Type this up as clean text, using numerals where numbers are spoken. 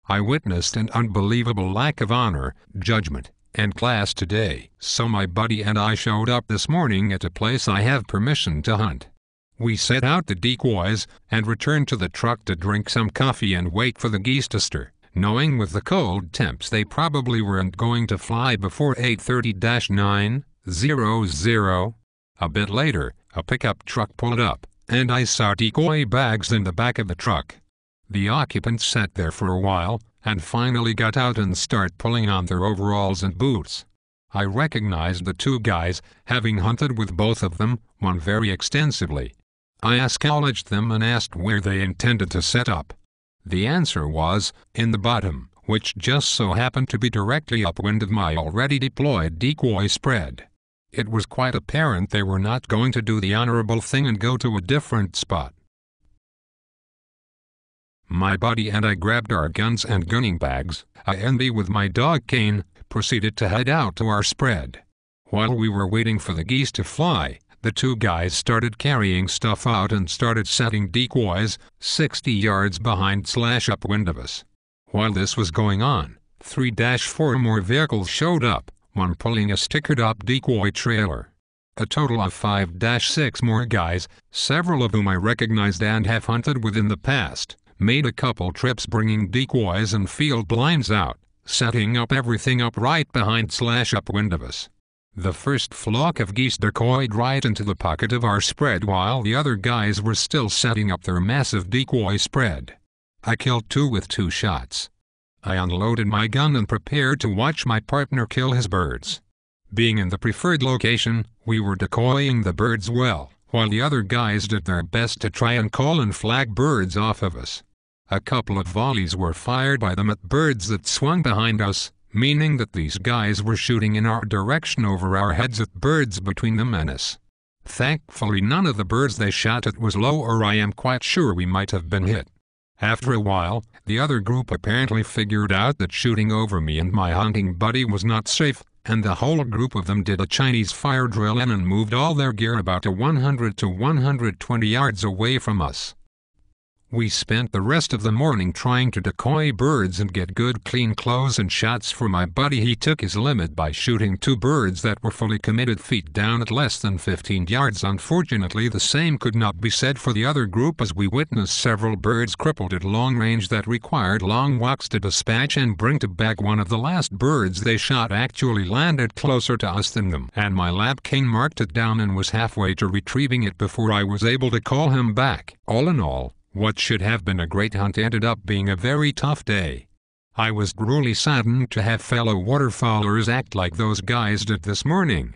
I witnessed an unbelievable lack of honor, judgment, and class today. So my buddy and I showed up this morning at a place I have permission to hunt. We set out the decoys, and returned to the truck to drink some coffee and wait for the geese to stir, knowing with the cold temps they probably weren't going to fly before 8:30-9:00. A bit later, a pickup truck pulled up, and I saw decoy bags in the back of the truck. The occupants sat there for a while, and finally got out and started pulling on their overalls and boots. I recognized the two guys, having hunted with both of them, one very extensively. I acknowledged them and asked where they intended to set up. The answer was, in the bottom, which just so happened to be directly upwind of my already deployed decoy spread. It was quite apparent they were not going to do the honorable thing and go to a different spot. My buddy and I grabbed our guns and gunning bags, and with my dog cane, proceeded to head out to our spread. While we were waiting for the geese to fly, the two guys started carrying stuff out and started setting decoys 60 yards behind/upwind of us. While this was going on, 3-4 more vehicles showed up, one pulling a stickered-up decoy trailer. A total of 5-6 more guys, several of whom I recognized and have hunted with in the past, made a couple trips bringing decoys and field blinds out, setting up everything up right behind/upwind of us. The first flock of geese decoyed right into the pocket of our spread while the other guys were still setting up their massive decoy spread. I killed two with 2 shots. I unloaded my gun and prepared to watch my partner kill his birds. Being in the preferred location, we were decoying the birds well, while the other guys did their best to try and call and flag birds off of us. A couple of volleys were fired by them at birds that swung behind us, meaning that these guys were shooting in our direction over our heads at birds between them and us. Thankfully none of the birds they shot at was low, or I am quite sure we might have been hit. After a while, the other group apparently figured out that shooting over me and my hunting buddy was not safe, and the whole group of them did a Chinese fire drill and moved all their gear about 100 to 120 yards away from us. We spent the rest of the morning trying to decoy birds and get good clean clothes and shots for my buddy. He took his limit by shooting 2 birds that were fully committed feet down at less than 15 yards. Unfortunately, the same could not be said for the other group, as we witnessed several birds crippled at long range that required long walks to dispatch and bring to back. One of the last birds they shot actually landed closer to us than them, and my lab cane marked it down and was halfway to retrieving it before I was able to call him back. All in all, what should have been a great hunt ended up being a very tough day. I was truly saddened to have fellow waterfowlers act like those guys did this morning.